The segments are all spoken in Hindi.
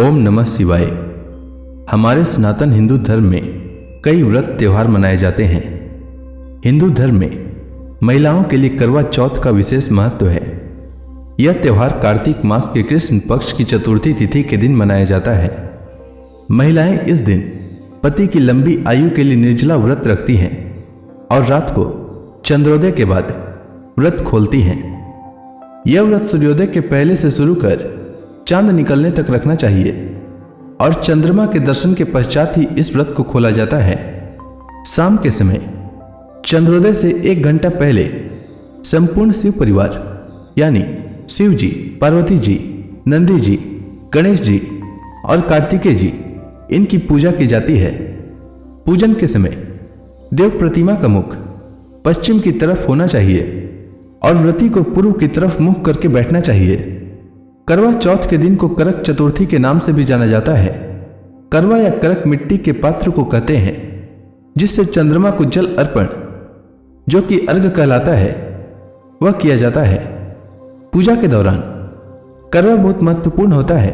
ओम नमः शिवाय। हमारे सनातन हिंदू धर्म में कई व्रत त्योहार मनाए जाते हैं। हिंदू धर्म में महिलाओं के लिए करवा चौथ का विशेष महत्व है। यह त्योहार कार्तिक मास के कृष्ण पक्ष की चतुर्थी तिथि के दिन मनाया जाता है। महिलाएं इस दिन पति की लंबी आयु के लिए निर्जला व्रत रखती हैं और रात को चंद्रोदय के बाद व्रत खोलती हैं। यह व्रत सूर्योदय के पहले से शुरू कर चांद निकलने तक रखना चाहिए और चंद्रमा के दर्शन के पश्चात ही इस व्रत को खोला जाता है। शाम के समय चंद्रोदय से 1 घंटा पहले संपूर्ण शिव परिवार यानी शिव जी, पार्वती जी, नंदी जी, गणेश जी और कार्तिकेय जी इनकी पूजा की जाती है। पूजन के समय देव प्रतिमा का मुख पश्चिम की तरफ होना चाहिए और व्रती को पूर्व की तरफ मुख करके बैठना चाहिए। करवा चौथ के दिन को करक चतुर्थी के नाम से भी जाना जाता है। करवा या करक मिट्टी के पात्र को कहते हैं जिससे चंद्रमा को जल अर्पण, जो कि अर्घ कहलाता है, वह किया जाता है। पूजा के दौरान करवा बहुत महत्वपूर्ण होता है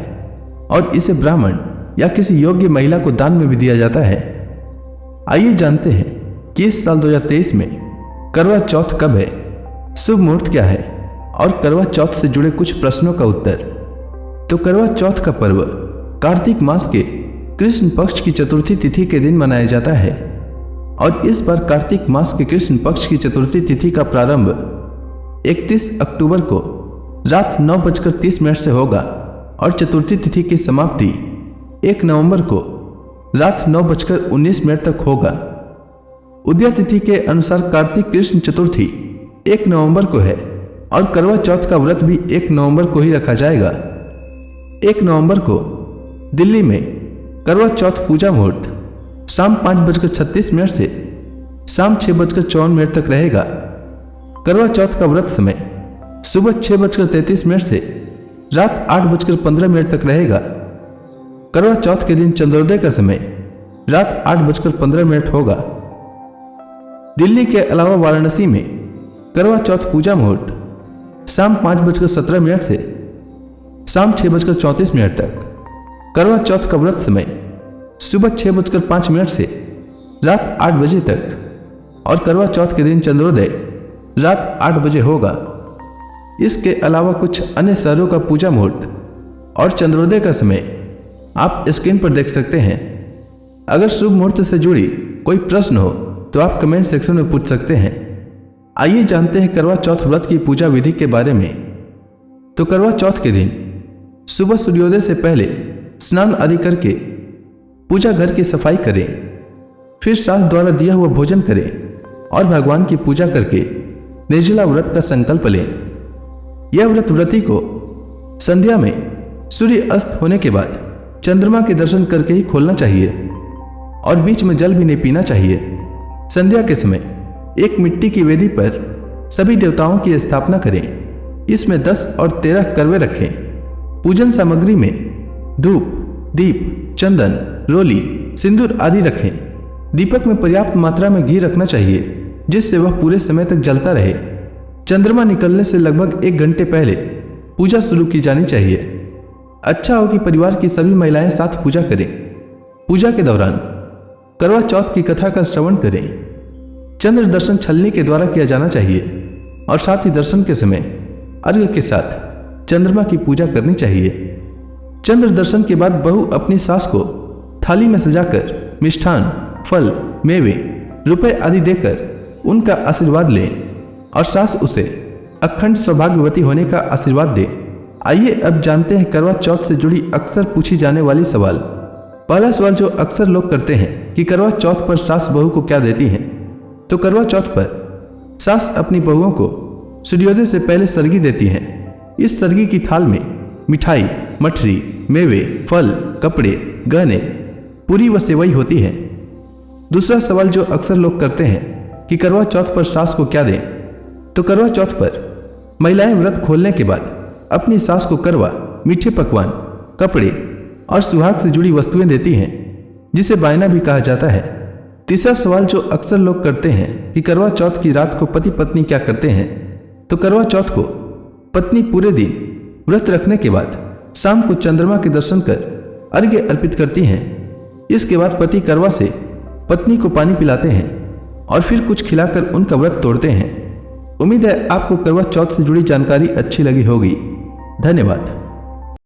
और इसे ब्राह्मण या किसी योग्य महिला को दान में भी दिया जाता है। आइए जानते हैं कि इस साल 2023 में करवा चौथ कब है, शुभ मुहूर्त क्या है और करवा चौथ से जुड़े कुछ प्रश्नों का उत्तर। तो करवा चौथ का पर्व कार्तिक मास के कृष्ण पक्ष की चतुर्थी तिथि के दिन मनाया जाता है और इस बार कार्तिक मास के कृष्ण पक्ष की चतुर्थी तिथि का प्रारंभ 31 अक्टूबर को रात 9:30 से होगा और चतुर्थी तिथि की समाप्ति 1 नवंबर को रात 9:19 तक होगा। उदया तिथि के अनुसार कार्तिक कृष्ण चतुर्थी 1 नवंबर को है और करवा चौथ का व्रत भी 1 नवंबर को ही रखा जाएगा। 1 नवंबर को दिल्ली में करवा चौथ पूजा मुहूर्त शाम 5:36 से शाम 6:54 तक रहेगा। करवा चौथ का व्रत समय सुबह 6:33 से रात 8:15 तक रहेगा। करवा चौथ के दिन चंद्रोदय का समय रात 8:15 होगा। दिल्ली के अलावा वाराणसी में करवा चौथ पूजा मुहूर्त शाम 5:17 से शाम 6:34 तक। करवा चौथ का व्रत समय सुबह 6:05 से रात 8 बजे तक और करवा चौथ के दिन चंद्रोदय रात 8 बजे होगा। इसके अलावा कुछ अन्य शहरों का पूजा मुहूर्त और चंद्रोदय का समय आप स्क्रीन पर देख सकते हैं। अगर शुभ मुहूर्त से जुड़ी कोई प्रश्न हो तो आप कमेंट सेक्शन में पूछ सकते हैं। आइए जानते हैं करवा चौथ व्रत की पूजा विधि के बारे में। तो करवा चौथ के दिन सुबह सूर्योदय से पहले स्नान आदि करके पूजा घर की सफाई करें, फिर सास द्वारा दिया हुआ भोजन करें और भगवान की पूजा करके निर्जला व्रत का संकल्प लें। यह व्रत व्रती को संध्या में सूर्य अस्त होने के बाद चंद्रमा के दर्शन करके ही खोलना चाहिए और बीच में जल भी नहीं पीना चाहिए। संध्या के समय एक मिट्टी की वेदी पर सभी देवताओं की स्थापना करें। इसमें 10 और 13 करवे रखें। पूजन सामग्री में धूप, दीप, चंदन, रोली, सिंदूर आदि रखें। दीपक में पर्याप्त मात्रा में घी रखना चाहिए जिससे वह पूरे समय तक जलता रहे। चंद्रमा निकलने से लगभग 1 घंटे पहले पूजा शुरू की जानी चाहिए। अच्छा हो कि परिवार की सभी महिलाएं साथ पूजा करें। पूजा के दौरान करवा चौथ की कथा का श्रवण करें। चंद्र दर्शन छलनी के द्वारा किया जाना चाहिए और साथ ही दर्शन के समय अर्घ्य के साथ चंद्रमा की पूजा करनी चाहिए। चंद्र दर्शन के बाद बहू अपनी सास को थाली में सजाकर मिष्ठान, फल, मेवे, रुपए आदि देकर उनका आशीर्वाद लें और सास उसे अखंड सौभाग्यवती होने का आशीर्वाद दे। आइए अब जानते हैं करवा चौथ से जुड़ी अक्सर पूछी जाने वाली सवाल। पहला सवाल जो अक्सर लोग करते हैं कि करवा चौथ पर सास बहू को क्या देती हैं। तो करवा चौथ पर सास अपनी बहुओं को सूर्योदय से पहले सरगी देती हैं। इस सरगी की थाल में मिठाई, मठरी, मेवे, फल, कपड़े, गहने, पूरी व सेवई होती है। दूसरा सवाल जो अक्सर लोग करते हैं कि करवा चौथ पर सास को क्या दें। तो करवा चौथ पर महिलाएं व्रत खोलने के बाद अपनी सास को करवा, मीठे पकवान, कपड़े और सुहाग से जुड़ी वस्तुएं देती हैं जिसे बायना भी कहा जाता है। तीसरा सवाल जो अक्सर लोग करते हैं कि करवा चौथ की रात को पति पत्नी क्या करते हैं। तो करवा चौथ को पत्नी पूरे दिन व्रत रखने के बाद शाम को चंद्रमा के दर्शन कर अर्घ्य अर्पित करती हैं। इसके बाद पति करवा से पत्नी को पानी पिलाते हैं और फिर कुछ खिलाकर उनका व्रत तोड़ते हैं। उम्मीद है आपको करवा चौथ से जुड़ी जानकारी अच्छी लगी होगी। धन्यवाद।